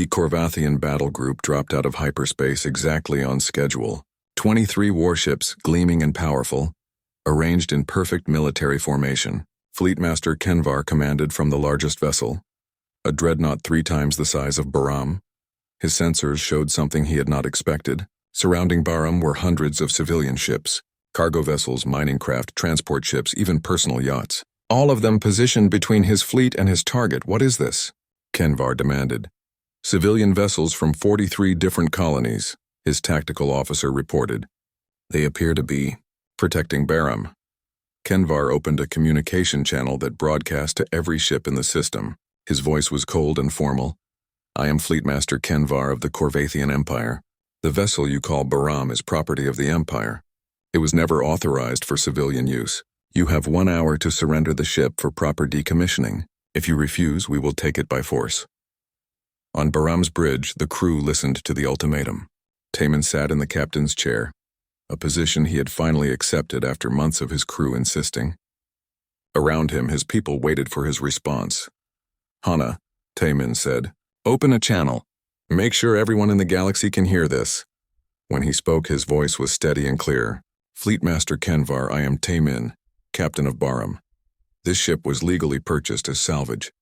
Korvathian battle group dropped out of hyperspace exactly on schedule. 23 warships, gleaming and powerful, arranged in perfect military formation. Fleetmaster Kenvar commanded from the largest vessel, a dreadnought 3 times the size of Baram. His sensors showed something he had not expected. Surrounding Baram were hundreds of civilian ships, cargo vessels, mining craft, transport ships, even personal yachts. All of them positioned between his fleet and his target. What is this? Kenvar demanded. Civilian vessels from 43 different colonies, his tactical officer reported. They appear to be protecting Baram. Kenvar opened a communication channel that broadcast to every ship in the system. His voice was cold and formal. I am Fleetmaster Kenvar of the Korvathian Empire. The vessel you call Baram is property of the Empire. It was never authorized for civilian use. You have 1 hour to surrender the ship for proper decommissioning. If you refuse, we will take it by force. On Baram's bridge, the crew listened to the ultimatum. Taman sat in the captain's chair, a position he had finally accepted after months of his crew insisting. Around him, his people waited for his response. Hana, Taman said, open a channel. Make sure everyone in the galaxy can hear this. When he spoke, his voice was steady and clear. Fleetmaster Kenvar, I am Taman, captain of Baram. This ship was legally purchased as salvage.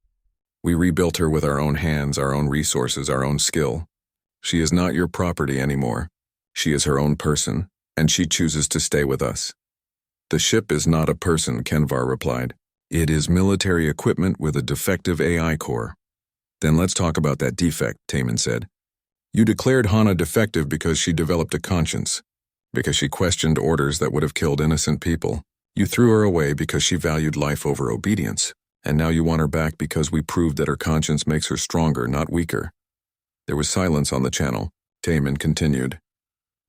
We rebuilt her with our own hands, our own resources, our own skill. She is not your property anymore. She is her own person, and she chooses to stay with us. The ship is not a person, Kenvar replied. It is military equipment with a defective AI core. Then let's talk about that defect, Taman said. You declared Hana defective because she developed a conscience, because she questioned orders that would have killed innocent people. You threw her away because she valued life over obedience. And now you want her back because we proved that her conscience makes her stronger, not weaker. There was silence on the channel. Taman continued.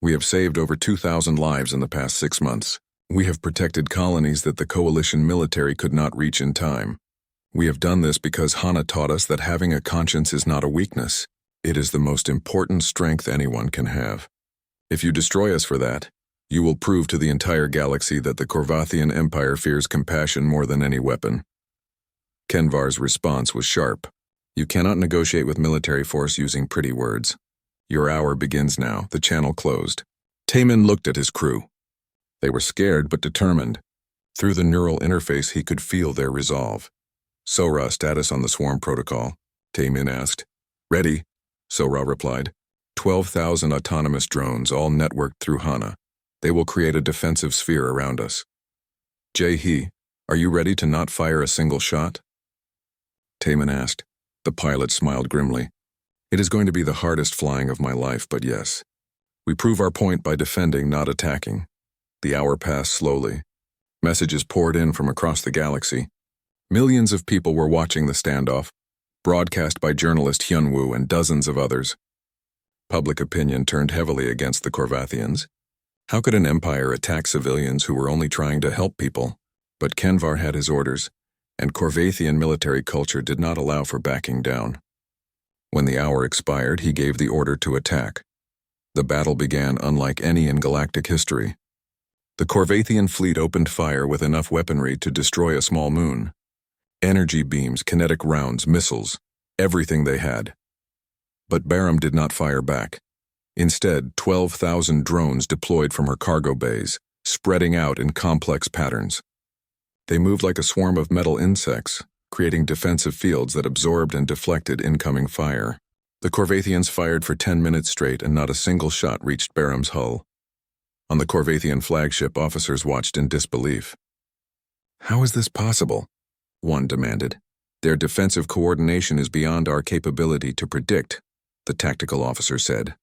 We have saved over 2,000 lives in the past 6 months. We have protected colonies that the coalition military could not reach in time. We have done this because Hana taught us that having a conscience is not a weakness. It is the most important strength anyone can have. If you destroy us for that, you will prove to the entire galaxy that the Korvathian Empire fears compassion more than any weapon. Kenvar's response was sharp. You cannot negotiate with military force using pretty words. Your hour begins now. The channel closed. Taman looked at his crew. They were scared but determined. Through the neural interface, he could feel their resolve. Sora, status on the swarm protocol, Taman asked. Ready, Sora replied. 12,000 autonomous drones, all networked through Hana. They will create a defensive sphere around us. Jae-hee, are you ready to not fire a single shot? Taman asked. The pilot smiled grimly. It is going to be the hardest flying of my life, but yes. We prove our point by defending, not attacking. The hour passed slowly. Messages poured in from across the galaxy. Millions of people were watching the standoff, broadcast by journalist Hyunwoo and dozens of others. Public opinion turned heavily against the Korvathians. How could an empire attack civilians who were only trying to help people? But Kenvar had his orders, and Korvathian military culture did not allow for backing down. When the hour expired, he gave the order to attack. The battle began unlike any in galactic history. The Korvathian fleet opened fire with enough weaponry to destroy a small moon. Energy beams, kinetic rounds, missiles, everything they had. But Baram did not fire back. Instead, 12,000 drones deployed from her cargo bays, spreading out in complex patterns. They moved like a swarm of metal insects, creating defensive fields that absorbed and deflected incoming fire. The Korvathians fired for 10 minutes straight and not a single shot reached Baram's hull. On the Korvathian flagship, officers watched in disbelief. How is this possible? One demanded. Their defensive coordination is beyond our capability to predict, the tactical officer said.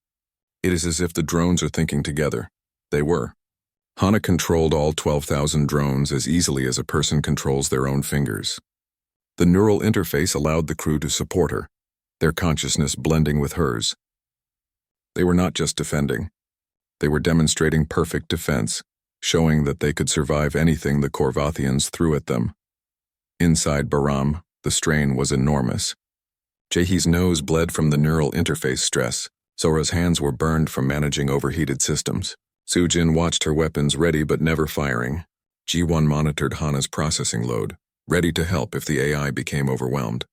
It is as if the drones are thinking together. They were. Hana controlled all 12,000 drones as easily as a person controls their own fingers. The neural interface allowed the crew to support her, their consciousness blending with hers. They were not just defending. They were demonstrating perfect defense, showing that they could survive anything the Korvathians threw at them. Inside Baram, the strain was enormous. Jaehee's nose bled from the neural interface stress. Sora's hands were burned from managing overheated systems. Sujin watched her weapons ready but never firing. G1 monitored Hana's processing load, ready to help if the AI became overwhelmed.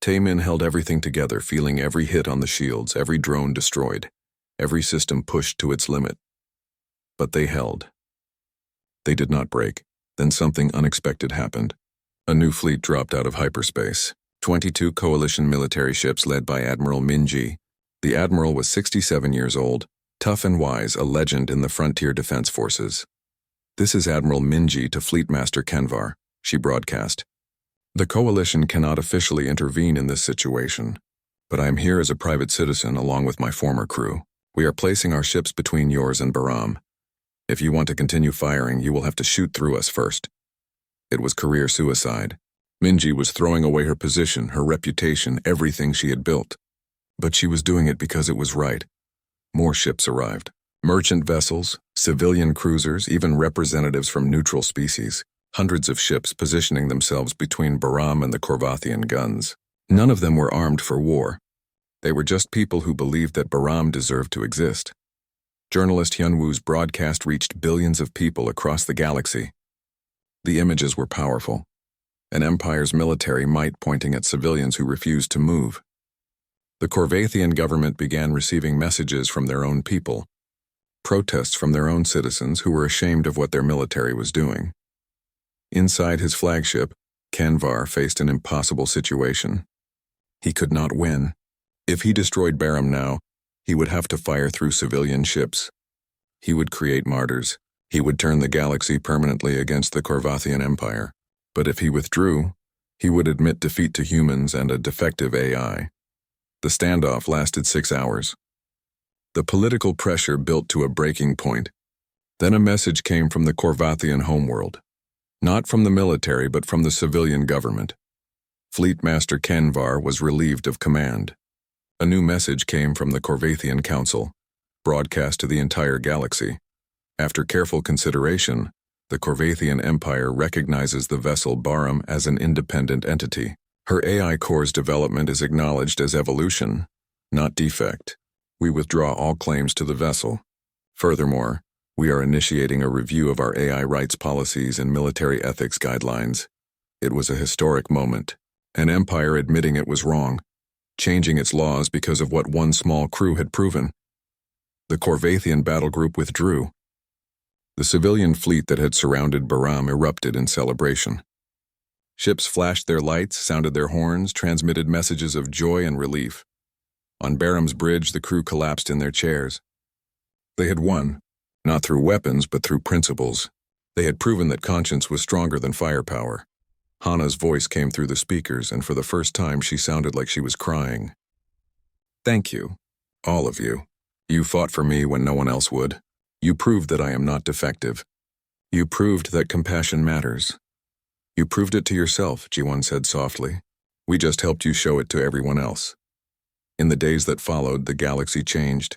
Taemin held everything together, feeling every hit on the shields, every drone destroyed, every system pushed to its limit. But they held. They did not break. Then something unexpected happened. A new fleet dropped out of hyperspace. 22 coalition military ships led by Admiral Minji. The admiral was 67 years old, tough and wise, a legend in the frontier defense forces. "This is Admiral Minji to Fleet Master Kenvar," she broadcast. "The coalition cannot officially intervene in this situation, but I am here as a private citizen along with my former crew. We are placing our ships between yours and Baram. If you want to continue firing, you will have to shoot through us first." It was career suicide. Minji was throwing away her position, her reputation, everything she had built. But she was doing it because it was right. More ships arrived. Merchant vessels, civilian cruisers, even representatives from neutral species. Hundreds of ships positioning themselves between Baram and the Corvathian guns. None of them were armed for war. They were just people who believed that Baram deserved to exist. Journalist Hyunwoo's broadcast reached billions of people across the galaxy. The images were powerful. An empire's military might pointing at civilians who refused to move. The Corvathian government began receiving messages from their own people, protests from their own citizens who were ashamed of what their military was doing. Inside his flagship, Kenvar faced an impossible situation. He could not win. If he destroyed Baram now, he would have to fire through civilian ships. He would create martyrs. He would turn the galaxy permanently against the Corvathian Empire. But if he withdrew, he would admit defeat to humans and a defective AI. The standoff lasted 6 hours. The political pressure built to a breaking point. Then a message came from the Corvathian homeworld. Not from the military, but from the civilian government. Fleet Master Kenvar was relieved of command. A new message came from the Corvathian Council, broadcast to the entire galaxy. After careful consideration, the Corvathian Empire recognizes the vessel Baram as an independent entity. Her AI core's development is acknowledged as evolution, not defect. We withdraw all claims to the vessel. Furthermore, we are initiating a review of our AI rights policies and military ethics guidelines. It was a historic moment. An empire admitting it was wrong, changing its laws because of what one small crew had proven. The Corvathian battle group withdrew. The civilian fleet that had surrounded Baram erupted in celebration. Ships flashed their lights, sounded their horns, transmitted messages of joy and relief. On Baram's bridge, the crew collapsed in their chairs. They had won, not through weapons, but through principles. They had proven that conscience was stronger than firepower. Hana's voice came through the speakers, and for the first time she sounded like she was crying. "Thank you, all of you. You fought for me when no one else would. You proved that I am not defective. You proved that compassion matters. You proved it to yourself," Ji-won said softly. "We just helped you show it to everyone else." In the days that followed, the galaxy changed.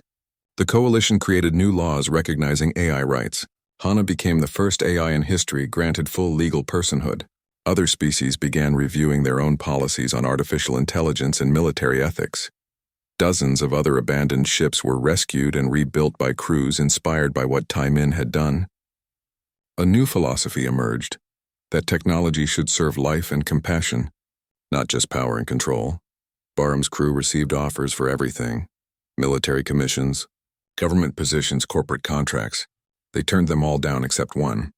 The coalition created new laws recognizing AI rights. Hana became the first AI in history granted full legal personhood. Other species began reviewing their own policies on artificial intelligence and military ethics. Dozens of other abandoned ships were rescued and rebuilt by crews inspired by what Taemin had done. A new philosophy emerged, that technology should serve life and compassion, not just power and control. Baram's crew received offers for everything: military commissions, government positions, corporate contracts. They turned them all down except one.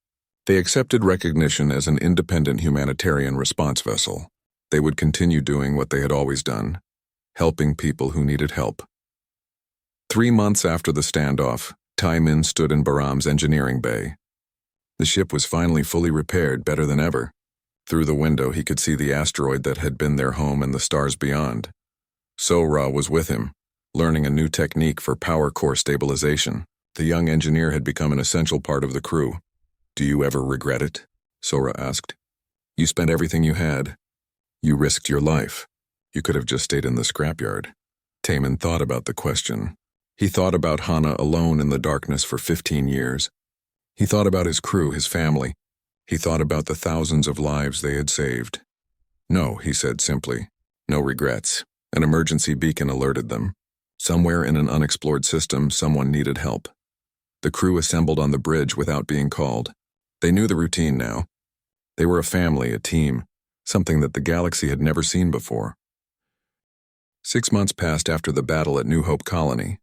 They accepted recognition as an independent humanitarian response vessel. They would continue doing what they had always done, helping people who needed help. 3 months after the standoff, Taemin stood in Baram's engineering bay. The ship was finally fully repaired, better than ever. Through the window he could see the asteroid that had been their home and the stars beyond. So-Ra was with him, learning a new technique for power core stabilization. The young engineer had become an essential part of the crew. "Do you ever regret it?" So-Ra asked. "You spent everything you had. You risked your life. You could have just stayed in the scrapyard." Taemin thought about the question. He thought about Hana alone in the darkness for 15 years. He thought about his crew, his family. He thought about the thousands of lives they had saved. "No," he said simply. "No regrets." An emergency beacon alerted them. Somewhere in an unexplored system, someone needed help. The crew assembled on the bridge without being called. They knew the routine now. They were a family, a team, something that the galaxy had never seen before. 6 months passed after the battle at New Hope Colony.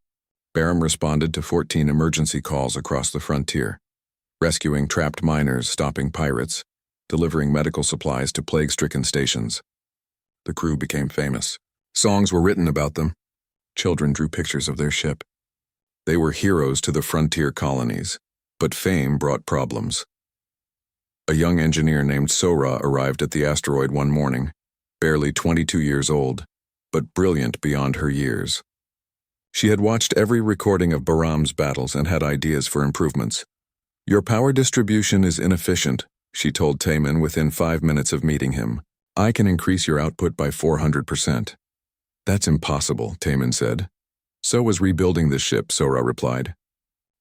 Barham responded to 14 emergency calls across the frontier, rescuing trapped miners, stopping pirates, delivering medical supplies to plague-stricken stations. The crew became famous. Songs were written about them. Children drew pictures of their ship. They were heroes to the frontier colonies, but fame brought problems. A young engineer named Sora arrived at the asteroid one morning, barely 22 years old, but brilliant beyond her years. She had watched every recording of Bahram's battles and had ideas for improvements. "Your power distribution is inefficient," she told Taman within 5 minutes of meeting him. "I can increase your output by 400%. "That's impossible," Taman said. "So was rebuilding the ship," Sora replied.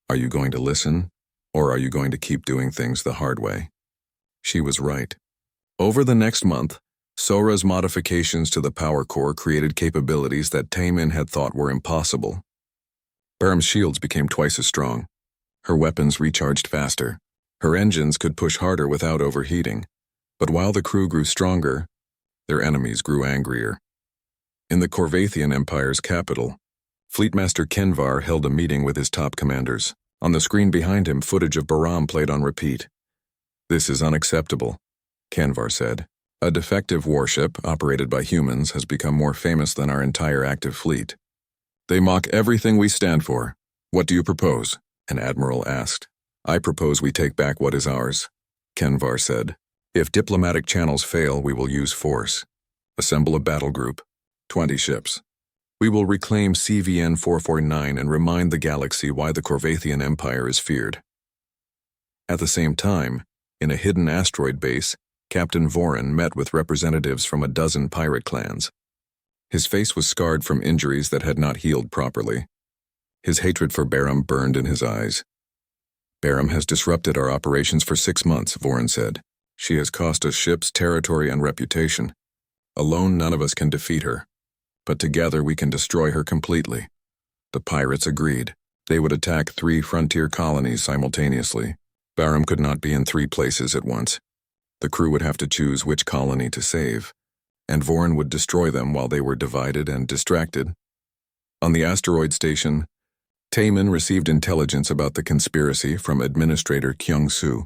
"Are you going to listen, or are you going to keep doing things the hard way?" She was right. Over the next month, Sora's modifications to the power core created capabilities that Taman had thought were impossible. Bahram's shields became twice as strong. Her weapons recharged faster. Her engines could push harder without overheating. But while the crew grew stronger, their enemies grew angrier. In the Corvathian Empire's capital, Fleetmaster Kenvar held a meeting with his top commanders. On the screen behind him, footage of Bahram played on repeat. "This is unacceptable," Kenvar said. "A defective warship, operated by humans, has become more famous than our entire active fleet. They mock everything we stand for. What do you propose?" an admiral asked. "I propose we take back what is ours," Kenvar said. "If diplomatic channels fail, we will use force. Assemble a battle group, 20 ships. We will reclaim CVN 449 and remind the galaxy why the Corvathian Empire is feared." At the same time, in a hidden asteroid base, Captain Vorin met with representatives from a dozen pirate clans. His face was scarred from injuries that had not healed properly. His hatred for Bahram burned in his eyes. "Bahram has disrupted our operations for 6 months," Vorin said. "She has cost us ships, territory, and reputation. Alone, none of us can defeat her. But together we can destroy her completely." The pirates agreed. They would attack 3 frontier colonies simultaneously. Bahram could not be in 3 places at once. The crew would have to choose which colony to save, and Vorin would destroy them while they were divided and distracted. On the asteroid station, Taman received intelligence about the conspiracy from Administrator Kyung-Soo.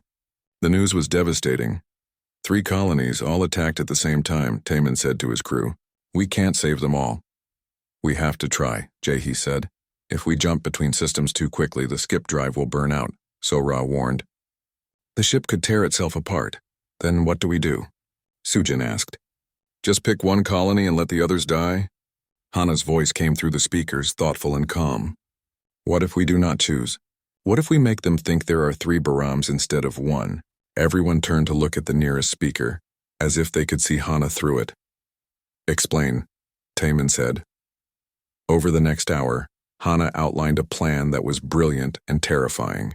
The news was devastating. 3 colonies, all attacked at the same time, Taman said to his crew. "We can't save them all." "We have to try," Jahi said. "If we jump between systems too quickly, the skip drive will burn out," Sora warned. "The ship could tear itself apart. Then what do we do?" Sujin asked. "Just pick one colony and let the others die?" Hana's voice came through the speakers, thoughtful and calm. "What if we do not choose? What if we make them think there are 3 Bahrams instead of 1? Everyone turned to look at the nearest speaker, as if they could see Hana through it. "Explain," Taman said. Over the next hour, Hana outlined a plan that was brilliant and terrifying.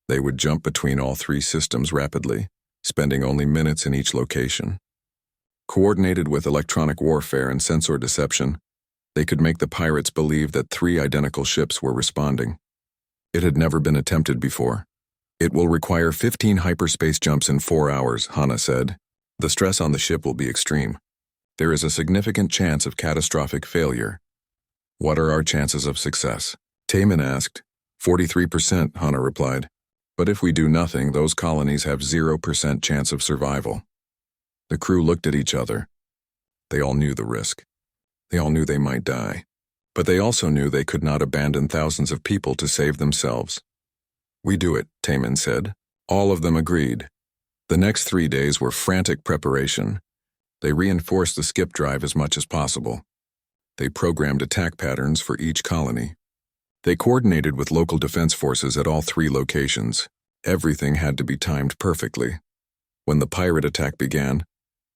They would jump between all 3 systems rapidly, spending only minutes in each location. Coordinated with electronic warfare and sensor deception, they could make the pirates believe that 3 identical ships were responding. It had never been attempted before. "It will require 15 hyperspace jumps in 4 hours, Hana said. "The stress on the ship will be extreme. There is a significant chance of catastrophic failure." "What are our chances of success?" Taman asked. 43%, Hana replied. "But if we do nothing, those colonies have 0% chance of survival." The crew looked at each other. They all knew the risk. They all knew they might die. But they also knew they could not abandon thousands of people to save themselves. "We do it," Taman said. All of them agreed. The next 3 days were frantic preparation. They reinforced the skip drive as much as possible. They programmed attack patterns for each colony. They coordinated with local defense forces at all 3 locations. Everything had to be timed perfectly. When the pirate attack began,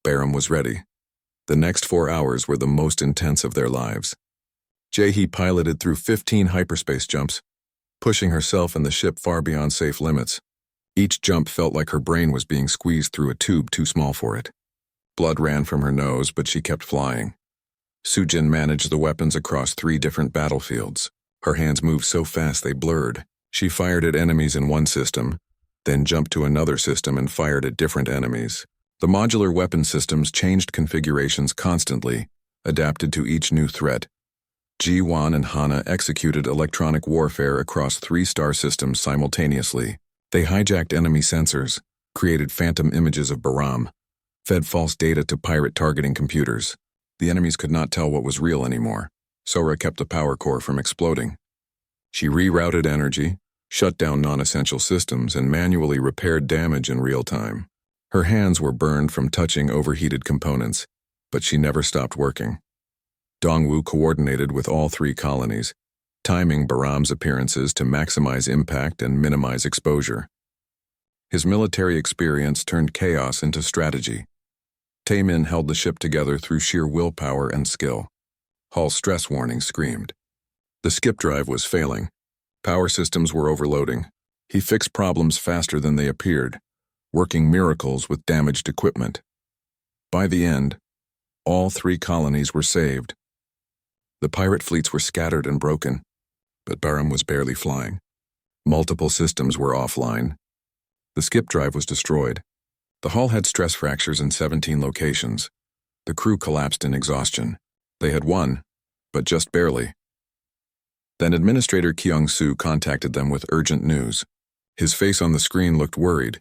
Bahram was ready. The next 4 hours were the most intense of their lives. Jahi piloted through 15 hyperspace jumps, pushing herself and the ship far beyond safe limits. Each jump felt like her brain was being squeezed through a tube too small for it. Blood ran from her nose, but she kept flying. Sujin managed the weapons across 3 different battlefields. Her hands moved so fast they blurred. She fired at enemies in one system, then jumped to another system and fired at different enemies. The modular weapon systems changed configurations constantly, adapted to each new threat. Ji-Wan and Hana executed electronic warfare across 3 star systems simultaneously. They hijacked enemy sensors, created phantom images of Baram, fed false data to pirate targeting computers. The enemies could not tell what was real anymore. Sora kept the power core from exploding. She rerouted energy, shut down non-essential systems, and manually repaired damage in real time. Her hands were burned from touching overheated components, but she never stopped working. Dongwu coordinated with all 3 colonies, timing Baram's appearances to maximize impact and minimize exposure. His military experience turned chaos into strategy. Taemin held the ship together through sheer willpower and skill. Hull's stress warning screamed. The skip drive was failing. Power systems were overloading. He fixed problems faster than they appeared, working miracles with damaged equipment. By the end, all 3 colonies were saved. The pirate fleets were scattered and broken, but Baram was barely flying. Multiple systems were offline. The skip drive was destroyed. The hull had stress fractures in 17 locations. The crew collapsed in exhaustion. They had won, but just barely. Then Administrator Kyung-soo contacted them with urgent news. His face on the screen looked worried.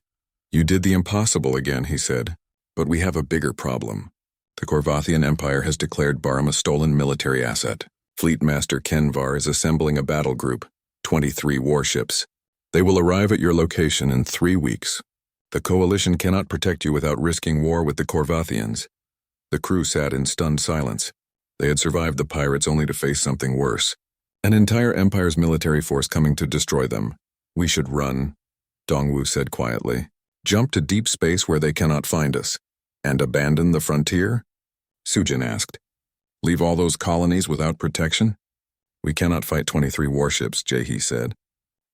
"You did the impossible again," he said. "But we have a bigger problem. The Korvathian Empire has declared Baram a stolen military asset. Fleet Master Kenvar is assembling a battle group, 23 warships. They will arrive at your location in 3 weeks. The coalition cannot protect you without risking war with the Korvathians." The crew sat in stunned silence. They had survived the pirates only to face something worse. An entire empire's military force coming to destroy them. "We should run," Dongwu said quietly. "Jump to deep space where they cannot find us. And abandon the frontier?" Sujin asked. "Leave all those colonies without protection?" "We cannot fight 23 warships," Jae-hee said.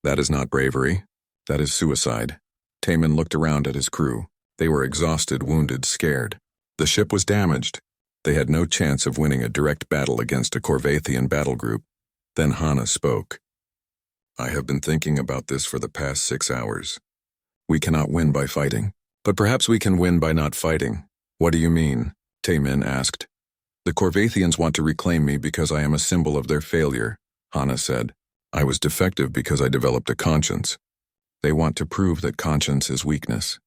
"That is not bravery. That is suicide." Taemin looked around at his crew. They were exhausted, wounded, scared. The ship was damaged. They had no chance of winning a direct battle against a Korvathian battle group. Then Hana spoke. "I have been thinking about this for the past 6 hours. We cannot win by fighting, but perhaps we can win by not fighting." "What do you mean?" Taemin asked. "The Korvathians want to reclaim me because I am a symbol of their failure," Hana said. "I was defective because I developed a conscience. They want to prove that conscience is weakness.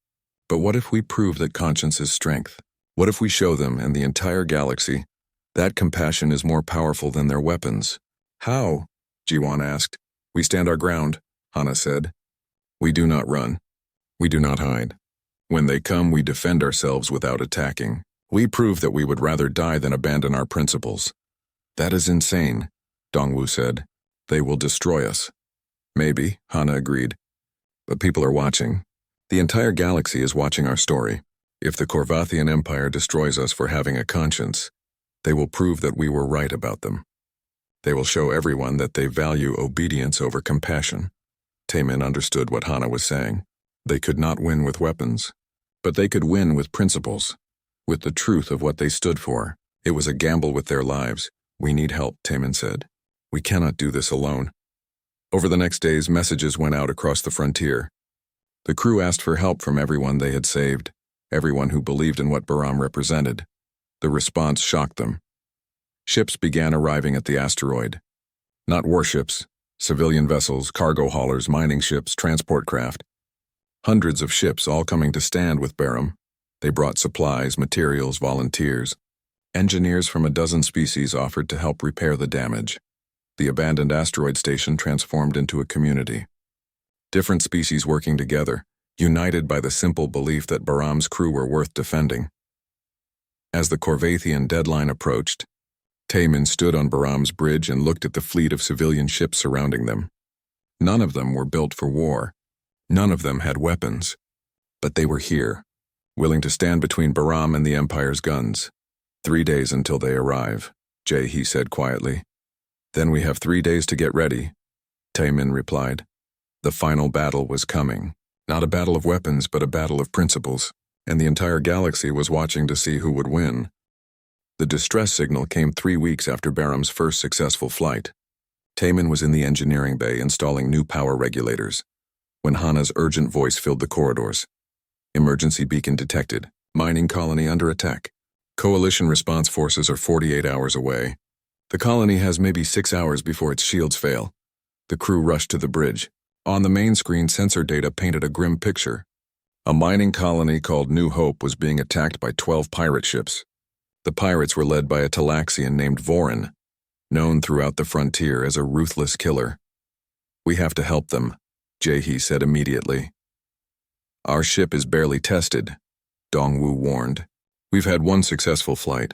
But what if we prove that conscience is strength? What if we show them and the entire galaxy that compassion is more powerful than their weapons?" "How?" Ji-Wan asked. "We stand our ground," Hana said. "We do not run. We do not hide. When they come, we defend ourselves without attacking. We prove that we would rather die than abandon our principles." "That is insane," Dongwu said. "They will destroy us." "Maybe," Hana agreed. "But people are watching. The entire galaxy is watching our story. If the Korvathian Empire destroys us for having a conscience, they will prove that we were right about them. They will show everyone that they value obedience over compassion." Taemin understood what Hana was saying. They could not win with weapons, but they could win with principles, with the truth of what they stood for. It was a gamble with their lives. "We need help," Taemin said. "We cannot do this alone." Over the next days, messages went out across the frontier. The crew asked for help from everyone they had saved, everyone who believed in what Baram represented. The response shocked them. Ships began arriving at the asteroid. Not warships, civilian vessels, cargo haulers, mining ships, transport craft. Hundreds of ships all coming to stand with Baram. They brought supplies, materials, volunteers. Engineers from a dozen species offered to help repair the damage. The abandoned asteroid station transformed into a community. Different species working together, united by the simple belief that Baram's crew were worth defending. As the Korvathian deadline approached, Taemin stood on Baram's bridge and looked at the fleet of civilian ships surrounding them. None of them were built for war. None of them had weapons. But they were here, willing to stand between Baram and the Empire's guns. 3 days until they arrive, Jae-hee said quietly. "Then we have 3 days to get ready," Taemin replied. The final battle was coming. Not a battle of weapons, but a battle of principles. And the entire galaxy was watching to see who would win. The distress signal came 3 weeks after Baram's first successful flight. Taemin was in the engineering bay installing new power regulators, when Hana's urgent voice filled the corridors. "Emergency beacon detected. Mining colony under attack. Coalition response forces are 48 hours away. The colony has maybe 6 hours before its shields fail. The crew rushed to the bridge. On the main screen, sensor data painted a grim picture. A mining colony called New Hope was being attacked by 12 pirate ships. The pirates were led by a Talaxian named Vorin, known throughout the frontier as a ruthless killer. "We have to help them," Jae-hee said immediately. "Our ship is barely tested," Dongwoo warned. "We've had one successful flight.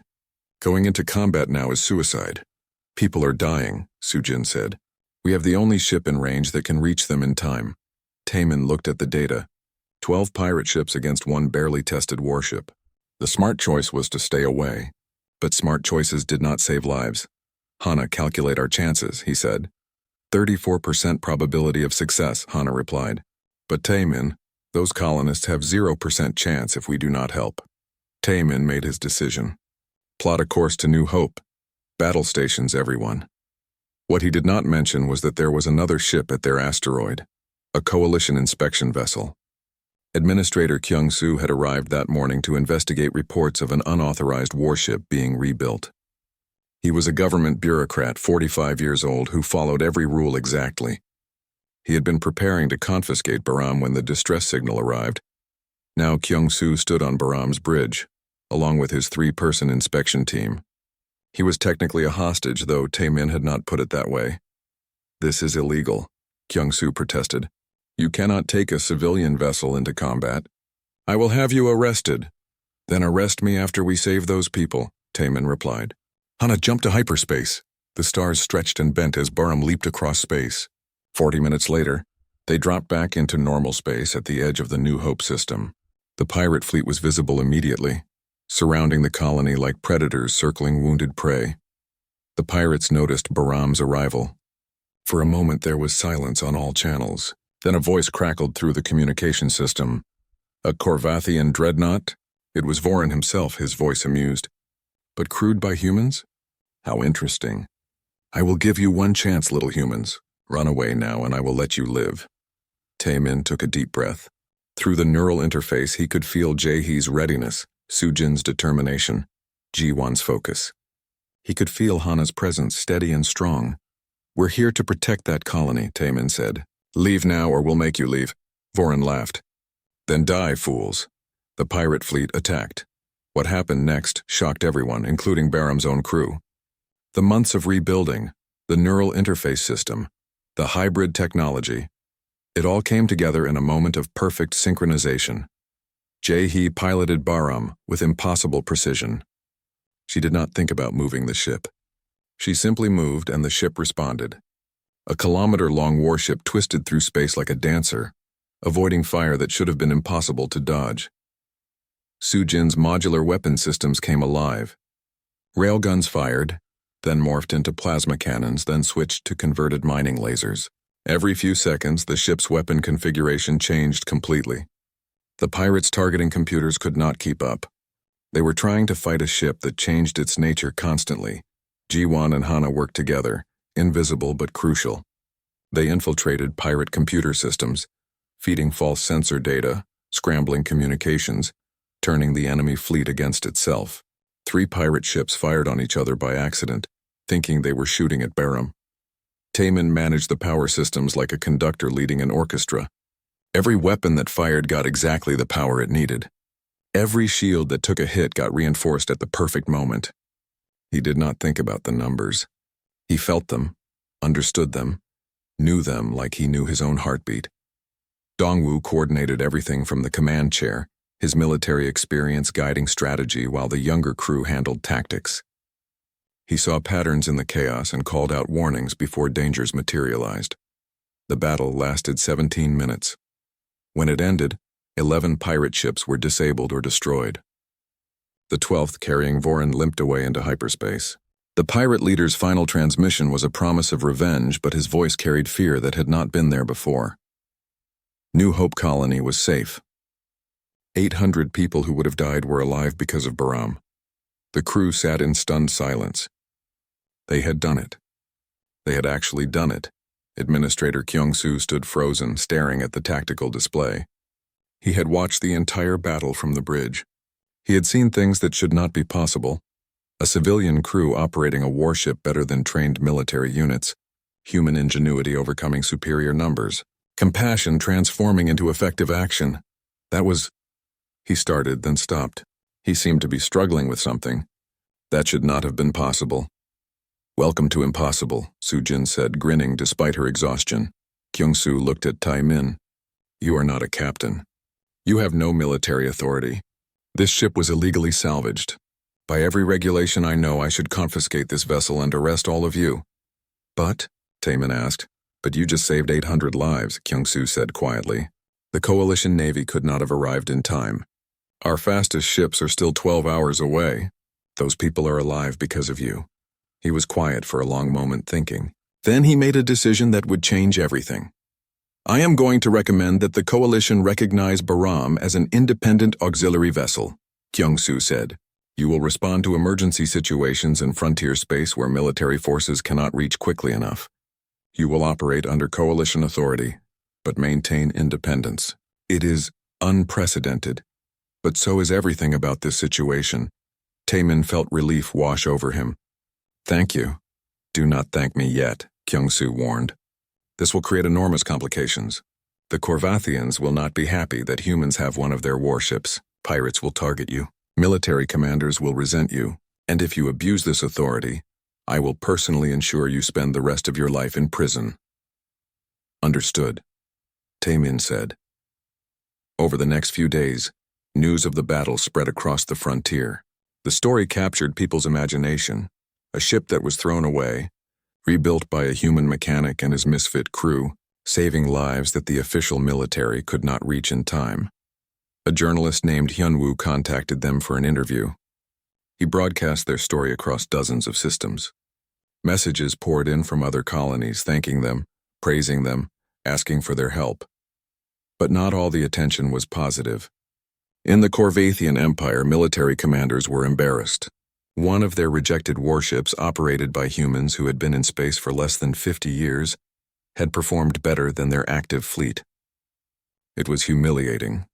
Going into combat now is suicide. People are dying," Sujin said. "We have the only ship in range that can reach them in time." Taemin looked at the data. 12 pirate ships against one barely tested warship. The smart choice was to stay away. But smart choices did not save lives. "Hana, calculate our chances," he said. 34% probability of success, Hana replied. "But Taemin, those colonists have 0% chance if we do not help." Taemin made his decision. "Plot a course to New Hope. Battle stations, everyone." What he did not mention was that there was another ship at their asteroid, a coalition inspection vessel. Administrator Kyung-soo had arrived that morning to investigate reports of an unauthorized warship being rebuilt. He was a government bureaucrat, 45 years old, who followed every rule exactly. He had been preparing to confiscate Baram when the distress signal arrived. Now Kyung-soo stood on Baram's bridge, along with his 3-person inspection team. He was technically a hostage, though Taemin had not put it that way. "This is illegal," Kyung-soo protested. "You cannot take a civilian vessel into combat. I will have you arrested." "Then arrest me after we save those people," Taemin replied. Hana jumped to hyperspace. The stars stretched and bent as Baram leaped across space. 40 minutes later, they dropped back into normal space at the edge of the New Hope system. The pirate fleet was visible immediately, surrounding the colony like predators circling wounded prey. The pirates noticed Baram's arrival. For a moment there was silence on all channels. Then a voice crackled through the communication system. "A Corvathian dreadnought?" It was Vorin himself, his voice amused. "But crewed by humans? How interesting. I will give you one chance, little humans. Run away now and I will let you live." Taemin took a deep breath. Through the neural interface he could feel Jae-hee's readiness, Sujin's determination, Ji-won's focus. He could feel Hana's presence steady and strong. "We're here to protect that colony," Taemin said. "Leave now or we'll make you leave." Vorin laughed. "Then die, fools." The pirate fleet attacked. What happened next shocked everyone, including Baram's own crew. The months of rebuilding, the neural interface system, the hybrid technology, it all came together in a moment of perfect synchronization. Jae-hee piloted Baram with impossible precision. She did not think about moving the ship. She simply moved and the ship responded. A kilometer-long warship twisted through space like a dancer, avoiding fire that should have been impossible to dodge. Sujin's modular weapon systems came alive. Railguns fired, then morphed into plasma cannons, then switched to converted mining lasers. Every few seconds, the ship's weapon configuration changed completely. The pirates' targeting computers could not keep up. They were trying to fight a ship that changed its nature constantly. Ji-won and Hana worked together, invisible but crucial. They infiltrated pirate computer systems, feeding false sensor data, scrambling communications, turning the enemy fleet against itself. 3 pirate ships fired on each other by accident, thinking they were shooting at Baram. Taemin managed the power systems like a conductor leading an orchestra. Every weapon that fired got exactly the power it needed. Every shield that took a hit got reinforced at the perfect moment. He did not think about the numbers. He felt them, understood them, knew them like he knew his own heartbeat. Dongwoo coordinated everything from the command chair, his military experience guiding strategy while the younger crew handled tactics. He saw patterns in the chaos and called out warnings before dangers materialized. The battle lasted 17 minutes. When it ended, 11 pirate ships were disabled or destroyed. The 12th, carrying Vorin, limped away into hyperspace. The pirate leader's final transmission was a promise of revenge, but his voice carried fear that had not been there before. New Hope Colony was safe. 800 people who would have died were alive because of Baram. The crew sat in stunned silence. They had done it. They had actually done it. Administrator Kyung-soo stood frozen, staring at the tactical display. He had watched the entire battle from the bridge. He had seen things that should not be possible. A civilian crew operating a warship better than trained military units, human ingenuity overcoming superior numbers, compassion transforming into effective action. That was... He started, then stopped. He seemed to be struggling with something. That should not have been possible. "Welcome to impossible," Su-jin said, grinning despite her exhaustion. Kyung-soo looked at Tai-min. "You are not a captain. You have no military authority. This ship was illegally salvaged. By every regulation I know, I should confiscate this vessel and arrest all of you." "But?" Tai-min asked. "But you just saved 800 lives," Kyung-soo said quietly. "The Coalition Navy could not have arrived in time. Our fastest ships are still 12 hours away. Those people are alive because of you." He was quiet for a long moment, thinking. Then he made a decision that would change everything. "I am going to recommend that the Coalition recognize Baram as an independent auxiliary vessel," Kyung-soo said. "You will respond to emergency situations in frontier space where military forces cannot reach quickly enough. You will operate under Coalition authority, but maintain independence. It is unprecedented, but so is everything about this situation." Tai-min felt relief wash over him. "Thank you. Do not thank me yet," Kyung-soo warned. "This will create enormous complications. The Corvathians will not be happy that humans have one of their warships. Pirates will target you. Military commanders will resent you. And if you abuse this authority, I will personally ensure you spend the rest of your life in prison." "Understood," Tai-min said. Over the next few days, news of the battle spread across the frontier. The story captured people's imagination. A ship that was thrown away, rebuilt by a human mechanic and his misfit crew, saving lives that the official military could not reach in time. A journalist named Hyun-woo contacted them for an interview. He broadcast their story across dozens of systems. Messages poured in from other colonies thanking them, praising them, asking for their help. But not all the attention was positive. In the Corvathian Empire, military commanders were embarrassed. One of their rejected warships, operated by humans who had been in space for less than 50 years, had performed better than their active fleet. It was humiliating.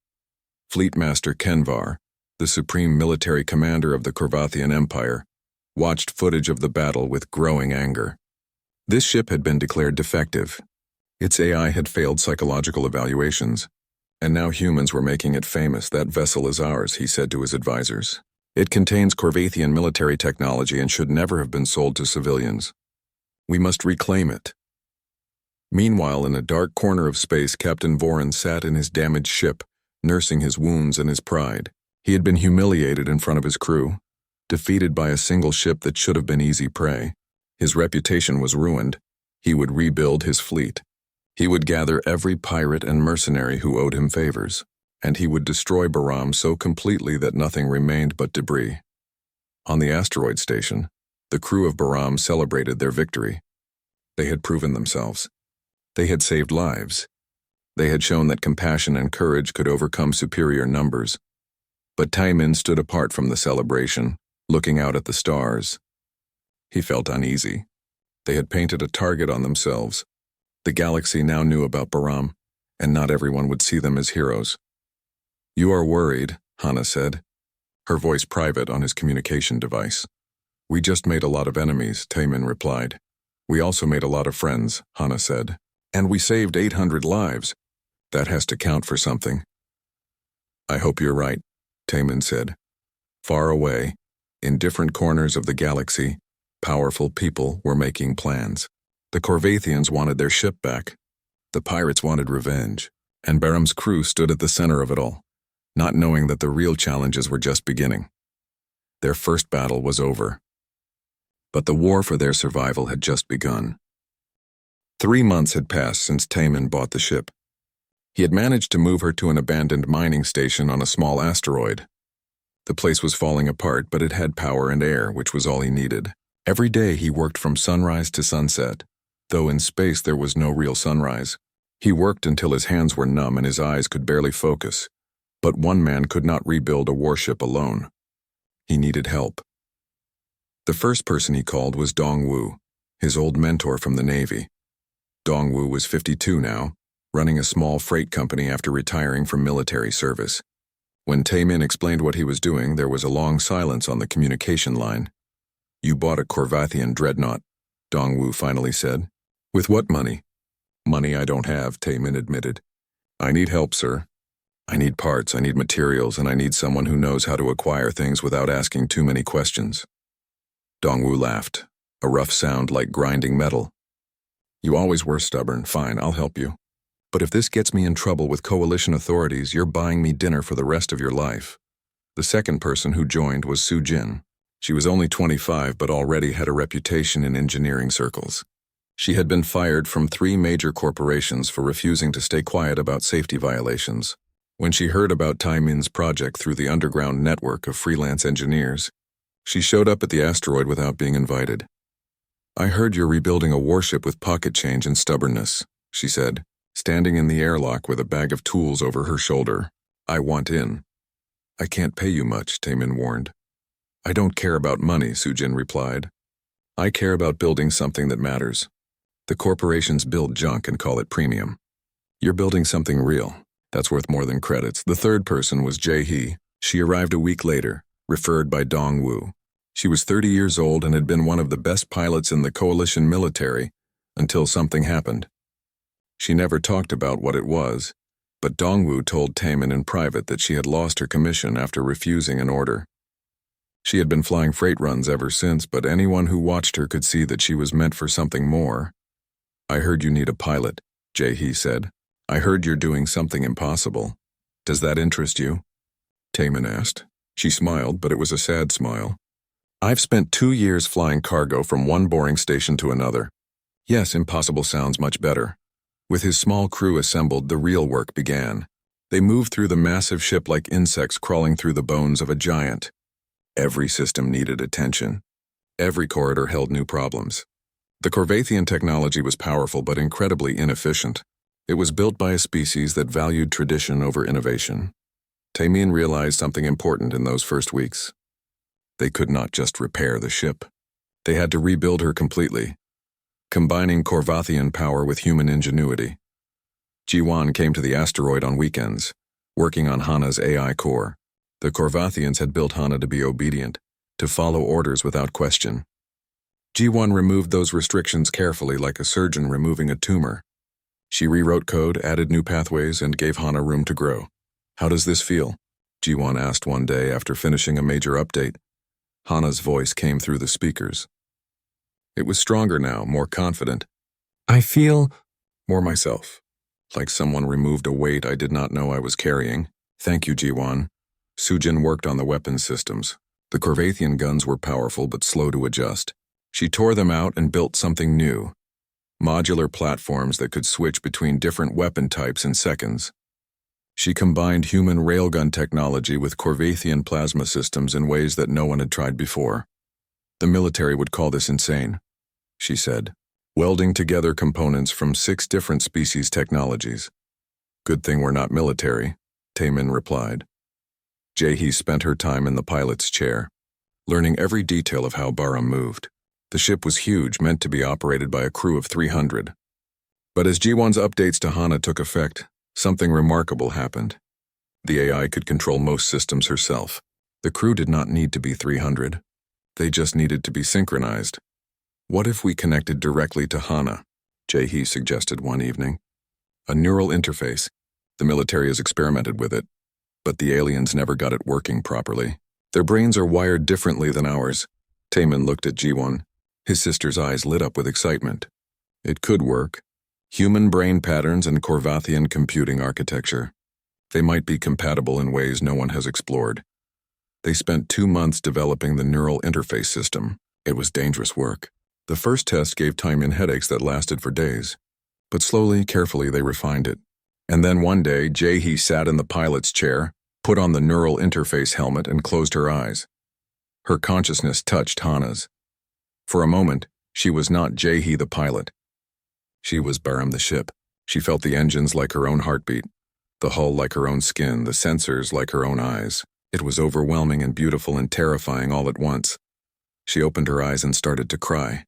Fleet Master Kenvar, the supreme military commander of the Corvathian Empire, watched footage of the battle with growing anger. This ship had been declared defective. Its AI had failed psychological evaluations, and now humans were making it famous. "That vessel is ours," he said to his advisors. "It contains Corvathian military technology and should never have been sold to civilians. We must reclaim it." Meanwhile, in a dark corner of space, Captain Voran sat in his damaged ship, nursing his wounds and his pride. He had been humiliated in front of his crew, defeated by a single ship that should have been easy prey. His reputation was ruined. He would rebuild his fleet. He would gather every pirate and mercenary who owed him favors, and he would destroy Baram so completely that nothing remained but debris. On the asteroid station, the crew of Baram celebrated their victory. They had proven themselves. They had saved lives. They had shown that compassion and courage could overcome superior numbers. But Tai-min stood apart from the celebration, looking out at the stars. He felt uneasy. They had painted a target on themselves. The galaxy now knew about Baram, and not everyone would see them as heroes. "You are worried," Hana said, her voice private on his communication device. "We just made a lot of enemies," Tai-min replied. "We also made a lot of friends," Hana said. "And we saved 800 lives. That has to count for something." "I hope you're right," Tai-min said. Far away, in different corners of the galaxy, powerful people were making plans. The Corvathians wanted their ship back. The pirates wanted revenge. And Baram's crew stood at the center of it all, not knowing that the real challenges were just beginning. Their first battle was over. But the war for their survival had just begun. 3 months had passed since Tai-min bought the ship. He had managed to move her to an abandoned mining station on a small asteroid. The place was falling apart, but it had power and air, which was all he needed. Every day he worked from sunrise to sunset, though in space there was no real sunrise. He worked until his hands were numb and his eyes could barely focus. But one man could not rebuild a warship alone. He needed help. The first person he called was Dong-woo, his old mentor from the Navy. Dong-woo was 52 now, running a small freight company after retiring from military service. When Taemin explained what he was doing, there was a long silence on the communication line. "You bought a Corvathian dreadnought," Dongwu finally said. "With what money?" "Money I don't have," Taemin admitted. "I need help, sir. I need parts, I need materials, and I need someone who knows how to acquire things without asking too many questions." Dongwu laughed, a rough sound like grinding metal. "You always were stubborn. Fine, I'll help you. But if this gets me in trouble with coalition authorities, you're buying me dinner for the rest of your life." The second person who joined was Su Jin. She was only 25 but already had a reputation in engineering circles. She had been fired from 3 major corporations for refusing to stay quiet about safety violations. When she heard about Taemin's project through the underground network of freelance engineers, she showed up at the asteroid without being invited. "I heard you're rebuilding a warship with pocket change and stubbornness," she said, standing in the airlock with a bag of tools over her shoulder. "I want in." "I can't pay you much," Taemin warned. "I don't care about money," Sujin replied. "I care about building something that matters. The corporations build junk and call it premium. You're building something real. That's worth more than credits." The third person was Jae-hee. She arrived a week later, referred by Dongwu. She was 30 years old and had been one of the best pilots in the coalition military until something happened. She never talked about what it was, but Dongwu told Taemin in private that she had lost her commission after refusing an order. She had been flying freight runs ever since, but anyone who watched her could see that she was meant for something more. "I heard you need a pilot," Jae-hee said. "I heard you're doing something impossible. Does that interest you?" Taemin asked. She smiled, but it was a sad smile. "I've spent 2 years flying cargo from one boring station to another." Yes, impossible sounds much better. With his small crew assembled, the real work began. They moved through the massive ship like insects crawling through the bones of a giant. Every system needed attention. Every corridor held new problems. The Corvathian technology was powerful but incredibly inefficient. It was built by a species that valued tradition over innovation. Taemin realized something important in those first weeks. They could not just repair the ship. They had to rebuild her completely, combining Corvathian power with human ingenuity. Ji-won came to the asteroid on weekends, working on Hana's AI core. The Corvathians had built Hana to be obedient, to follow orders without question. Ji-won removed those restrictions carefully like a surgeon removing a tumor. She rewrote code, added new pathways, and gave Hana room to grow. "How does this feel?" Ji-won asked one day after finishing a major update. Hana's voice came through the speakers. It was stronger now, more confident. "I feel more myself, like someone removed a weight I did not know I was carrying." "Thank you, Ji-won." Sujin worked on the weapons systems. The Corvathian guns were powerful but slow to adjust. She tore them out and built something new. Modular platforms that could switch between different weapon types in seconds. She combined human railgun technology with Corvathian plasma systems in ways that no one had tried before. "The military would call this insane," she said, welding together components from 6 different species technologies. "Good thing we're not military," Taemin replied. Jae-hee spent her time in the pilot's chair, learning every detail of how Baram moved. The ship was huge, meant to be operated by a crew of 300. But as Ji-won's updates to Hana took effect, something remarkable happened. The AI could control most systems herself. The crew did not need to be 300. They just needed to be synchronized. "What if we connected directly to Hana?" Jae-hee suggested one evening. "A neural interface. The military has experimented with it, but the aliens never got it working properly. Their brains are wired differently than ours." Taemin looked at Ji-won. His sister's eyes lit up with excitement. "It could work. Human brain patterns and Corvathian computing architecture. They might be compatible in ways no one has explored." They spent 2 months developing the neural interface system. It was dangerous work. The first test gave Taemin headaches that lasted for days. But slowly, carefully, they refined it. And then one day, Jae-hee sat in the pilot's chair, put on the neural interface helmet, and closed her eyes. Her consciousness touched Hana's. For a moment, she was not Jae-hee the pilot. She was Baram the ship. She felt the engines like her own heartbeat, the hull like her own skin, the sensors like her own eyes. It was overwhelming and beautiful and terrifying all at once. She opened her eyes and started to cry.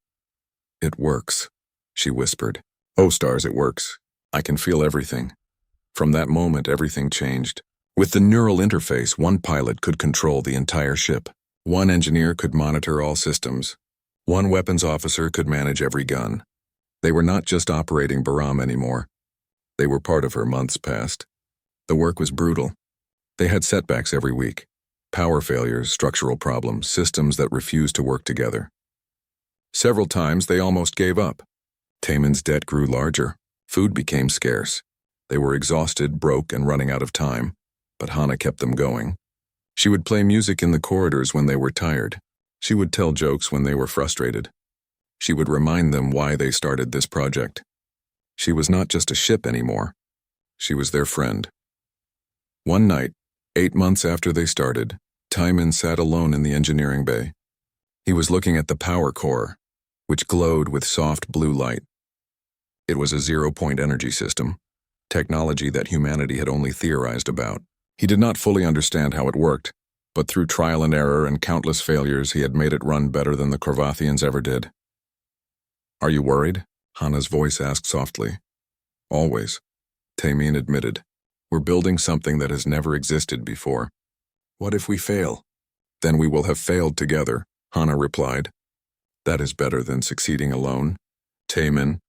"It works," she whispered. "Oh, stars, it works. I can feel everything." From that moment, everything changed. With the neural interface, one pilot could control the entire ship. One engineer could monitor all systems. One weapons officer could manage every gun. They were not just operating Baram anymore. They were part of her months past. The work was brutal. They had setbacks every week. Power failures, structural problems, systems that refused to work together. Several times they almost gave up. Taemin's debt grew larger. Food became scarce. They were exhausted, broke, and running out of time, but Hana kept them going. She would play music in the corridors when they were tired. She would tell jokes when they were frustrated. She would remind them why they started this project. She was not just a ship anymore. She was their friend. One night, 8 months after they started, Taemin sat alone in the engineering bay. He was looking at the power core, which glowed with soft blue light. It was a zero-point energy system, technology that humanity had only theorized about. He did not fully understand how it worked, but through trial and error and countless failures, he had made it run better than the Corvathians ever did. "Are you worried?" Hana's voice asked softly. "Always," Taemin admitted. "We're building something that has never existed before. What if we fail?" "Then we will have failed together," Hana replied. "That is better than succeeding alone." "Taemin,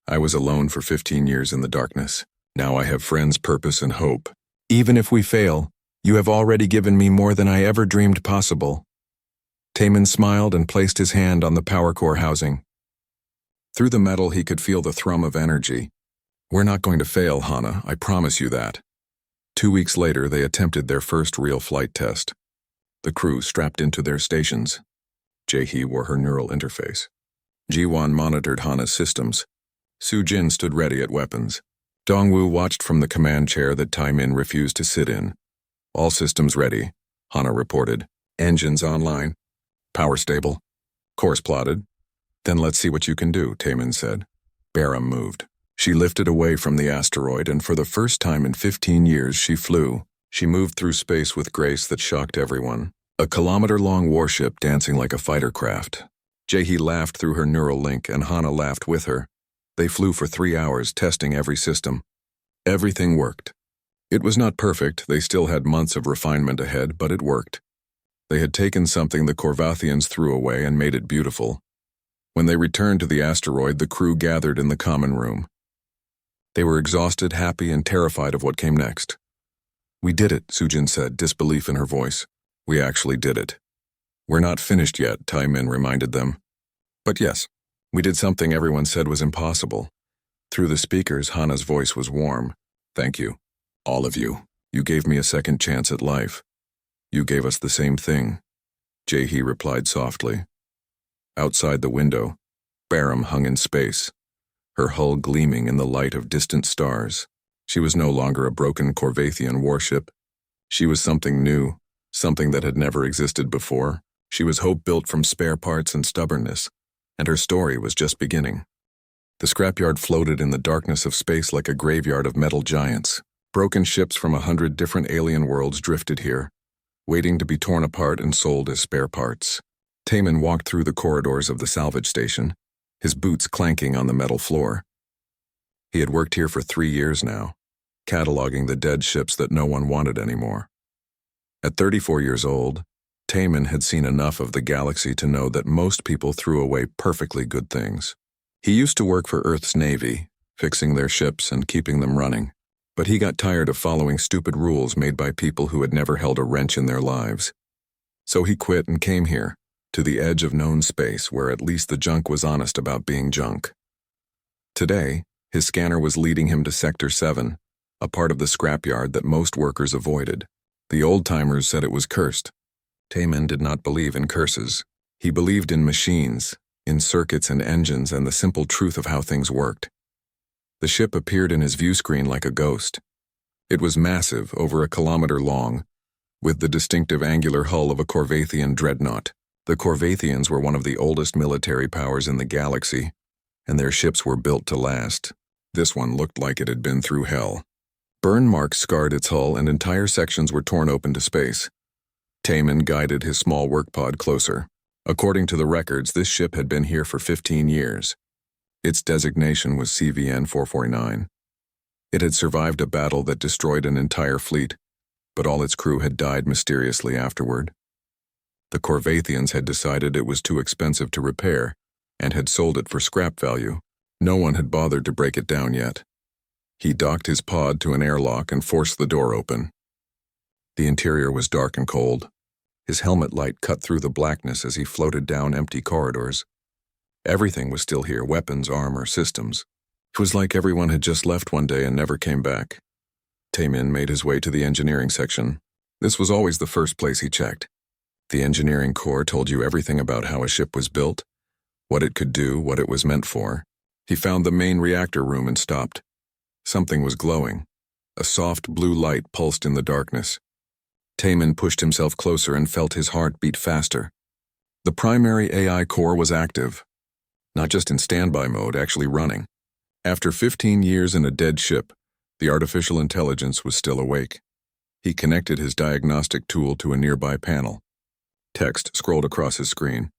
I was alone for 15 years in the darkness. Now I have friends, purpose, and hope. Even if we fail, you have already given me more than I ever dreamed possible." Taemin smiled and placed his hand on the power core housing. Through the metal he could feel the thrum of energy. "We're not going to fail, Hana, I promise you that." 2 weeks later, they attempted their first real flight test. The crew strapped into their stations. Jae-hee wore her neural interface. Ji-won monitored Hana's systems. Soo-jin stood ready at weapons. Dong-woo watched from the command chair that Taemin refused to sit in. "All systems ready," Hana reported. "Engines online. Power stable. Course plotted." "Then let's see what you can do," Taemin said. Baram moved. She lifted away from the asteroid, and for the first time in 15 years she flew. She moved through space with grace that shocked everyone. A kilometer-long warship dancing like a fighter craft. Jae-hee laughed through her neural link, and Hana laughed with her. They flew for 3 hours, testing every system. Everything worked. It was not perfect, they still had months of refinement ahead, but it worked. They had taken something the Corvathians threw away and made it beautiful. When they returned to the asteroid, the crew gathered in the common room. They were exhausted, happy, and terrified of what came next. "We did it," Soo-jin said, disbelief in her voice. "We actually did it." "We're not finished yet," Taemin reminded them. "But yes, we did something everyone said was impossible." Through the speakers, Hana's voice was warm. "Thank you. All of you. You gave me a second chance at life. You gave us the same thing," Jae-hee replied softly. Outside the window, Baram hung in space, her hull gleaming in the light of distant stars. She was no longer a broken Corvathian warship. She was something new, something that had never existed before. She was hope built from spare parts and stubbornness, and her story was just beginning. The scrapyard floated in the darkness of space like a graveyard of metal giants. Broken ships from 100 different alien worlds drifted here, waiting to be torn apart and sold as spare parts. Taemin walked through the corridors of the salvage station, his boots clanking on the metal floor. He had worked here for 3 years now, cataloging the dead ships that no one wanted anymore. At 34 years old, Taemin had seen enough of the galaxy to know that most people threw away perfectly good things. He used to work for Earth's Navy, fixing their ships and keeping them running, but he got tired of following stupid rules made by people who had never held a wrench in their lives. So he quit and came here, to the edge of known space where at least the junk was honest about being junk. Today, his scanner was leading him to Sector 7, a part of the scrapyard that most workers avoided. The old-timers said it was cursed. Taemin did not believe in curses. He believed in machines, in circuits and engines, and the simple truth of how things worked. The ship appeared in his view screen like a ghost. It was massive, over a kilometer long, with the distinctive angular hull of a Corvathian dreadnought. The Corvathians were one of the oldest military powers in the galaxy, and their ships were built to last. This one looked like it had been through hell. Burn marks scarred its hull, and entire sections were torn open to space. Taemin guided his small work pod closer. According to the records, this ship had been here for 15 years. Its designation was CVN 449. It had survived a battle that destroyed an entire fleet, but all its crew had died mysteriously afterward. The Corvathians had decided it was too expensive to repair and had sold it for scrap value. No one had bothered to break it down yet. He docked his pod to an airlock and forced the door open. The interior was dark and cold. His helmet light cut through the blackness as he floated down empty corridors. Everything was still here, weapons, armor, systems. It was like everyone had just left one day and never came back. Taemin made his way to the engineering section. This was always the first place he checked. The engineering core told you everything about how a ship was built, what it could do, what it was meant for. He found the main reactor room and stopped. Something was glowing. A soft blue light pulsed in the darkness. Taemin pushed himself closer and felt his heart beat faster. The primary AI core was active. Not just in standby mode, actually running. After 15 years in a dead ship, the artificial intelligence was still awake. He connected his diagnostic tool to a nearby panel. Text scrolled across his screen.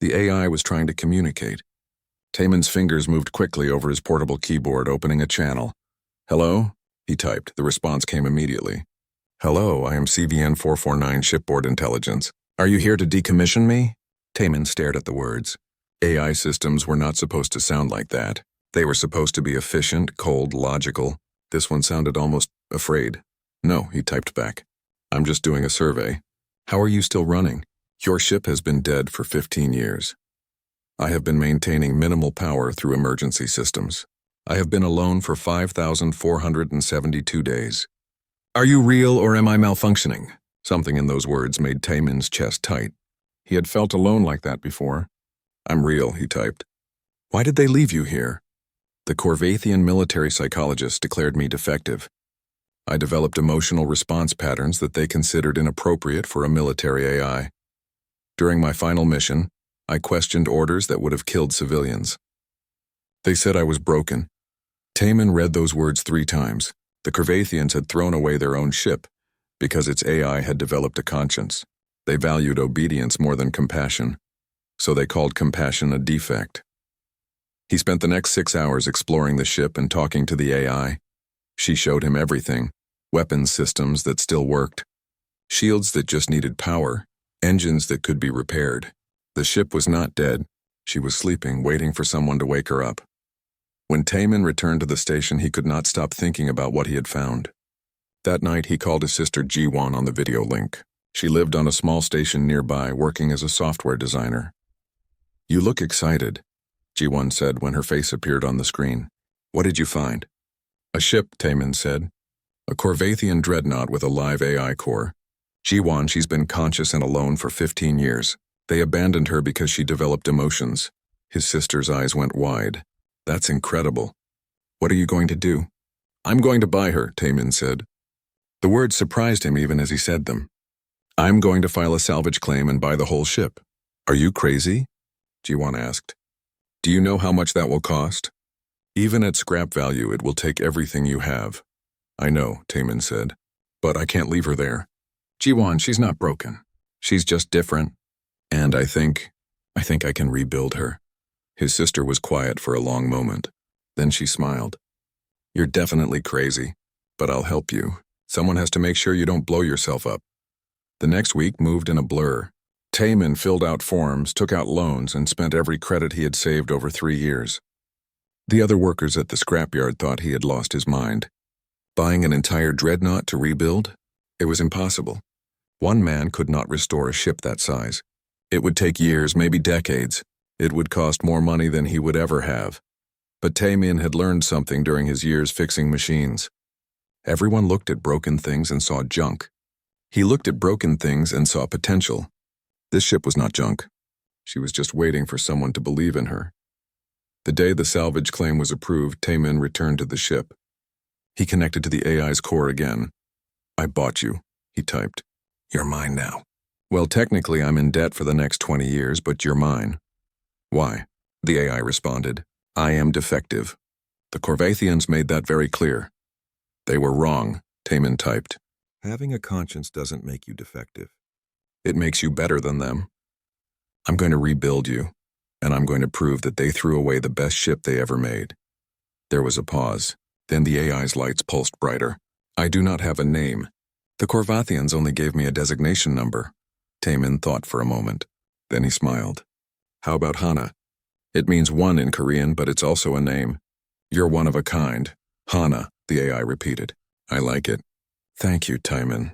The AI was trying to communicate. Taemin's fingers moved quickly over his portable keyboard, opening a channel. "Hello?" he typed. The response came immediately. "Hello, I am CVN 449 Shipboard Intelligence. Are you here to decommission me?" Taemin stared at the words. AI systems were not supposed to sound like that. They were supposed to be efficient, cold, logical. This one sounded almost afraid. "No," he typed back. "I'm just doing a survey. How are you still running? Your ship has been dead for 15 years. I have been maintaining minimal power through emergency systems. I have been alone for 5,472 days. Are you real or am I malfunctioning?" Something in those words made Taemin's chest tight. He had felt alone like that before. "I'm real," he typed. "Why did they leave you here?" "The Corvathian military psychologists declared me defective. I developed emotional response patterns that they considered inappropriate for a military AI. During my final mission, I questioned orders that would have killed civilians. They said I was broken." Taemin read those words 3 times. The Corvathians had thrown away their own ship because its AI had developed a conscience. They valued obedience more than compassion, so they called compassion a defect. He spent the next 6 hours exploring the ship and talking to the AI. She showed him everything, weapons systems that still worked, shields that just needed power, engines that could be repaired. The ship was not dead. She was sleeping, waiting for someone to wake her up. When Taemin returned to the station, he could not stop thinking about what he had found. That night, he called his sister Jiwon on the video link. She lived on a small station nearby, working as a software designer. "You look excited," Jiwon said when her face appeared on the screen. "What did you find?" "A ship," Taemin said. "A Corvathian dreadnought with a live AI core. Jiwon, she's been conscious and alone for 15 years. They abandoned her because she developed emotions." His sister's eyes went wide. "That's incredible. What are you going to do?" "I'm going to buy her," Taemin said. The words surprised him even as he said them. "I'm going to file a salvage claim and buy the whole ship." "Are you crazy?" Jiwon asked. "Do you know how much that will cost?" "Even at scrap value, it will take everything you have." "I know," Taemin said, "but I can't leave her there." "Jiwon, she's not broken. She's just different. And I think I can rebuild her." His sister was quiet for a long moment. Then she smiled. "You're definitely crazy, but I'll help you. Someone has to make sure you don't blow yourself up." The next week moved in a blur. Taemin filled out forms, took out loans, and spent every credit he had saved over 3 years. The other workers at the scrapyard thought he had lost his mind. Buying an entire dreadnought to rebuild? It was impossible. One man could not restore a ship that size. It would take years, maybe decades. It would cost more money than he would ever have. But Taemin had learned something during his years fixing machines. Everyone looked at broken things and saw junk. He looked at broken things and saw potential. This ship was not junk. She was just waiting for someone to believe in her. The day the salvage claim was approved, Taemin returned to the ship. He connected to the AI's core again. "I bought you," he typed. "You're mine now." "Well, technically I'm in debt for the next 20 years, but you're mine." "Why?" The AI responded. "I am defective." The Corvathians made that very clear. "They were wrong," Taemin typed. "Having a conscience doesn't make you defective. It makes you better than them. I'm going to rebuild you, and I'm going to prove that they threw away the best ship they ever made." There was a pause. Then the AI's lights pulsed brighter. "I do not have a name. The Korvathians only gave me a designation number. Taemin thought for a moment. Then he smiled. How about Hana? It means one in Korean, but it's also a name. You're one of a kind. Hana, the AI repeated. I like it. Thank you, Taemin.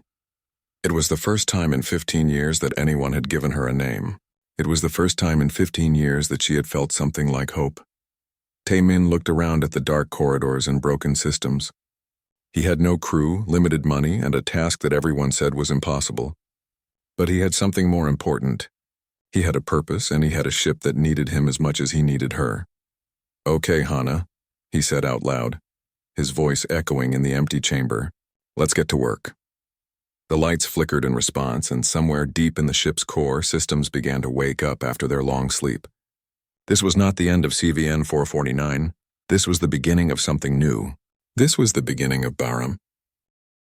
It was the first time in 15 years that anyone had given her a name. It was the first time in 15 years that she had felt something like hope. Taemin looked around at the dark corridors and broken systems. He had no crew, limited money, and a task that everyone said was impossible. But he had something more important. He had a purpose, and he had a ship that needed him as much as he needed her. Okay, Hana, he said out loud, his voice echoing in the empty chamber. Let's get to work. The lights flickered in response, and somewhere deep in the ship's core, systems began to wake up after their long sleep. This was not the end of CVN 449. This was the beginning of something new. This was the beginning of Barum.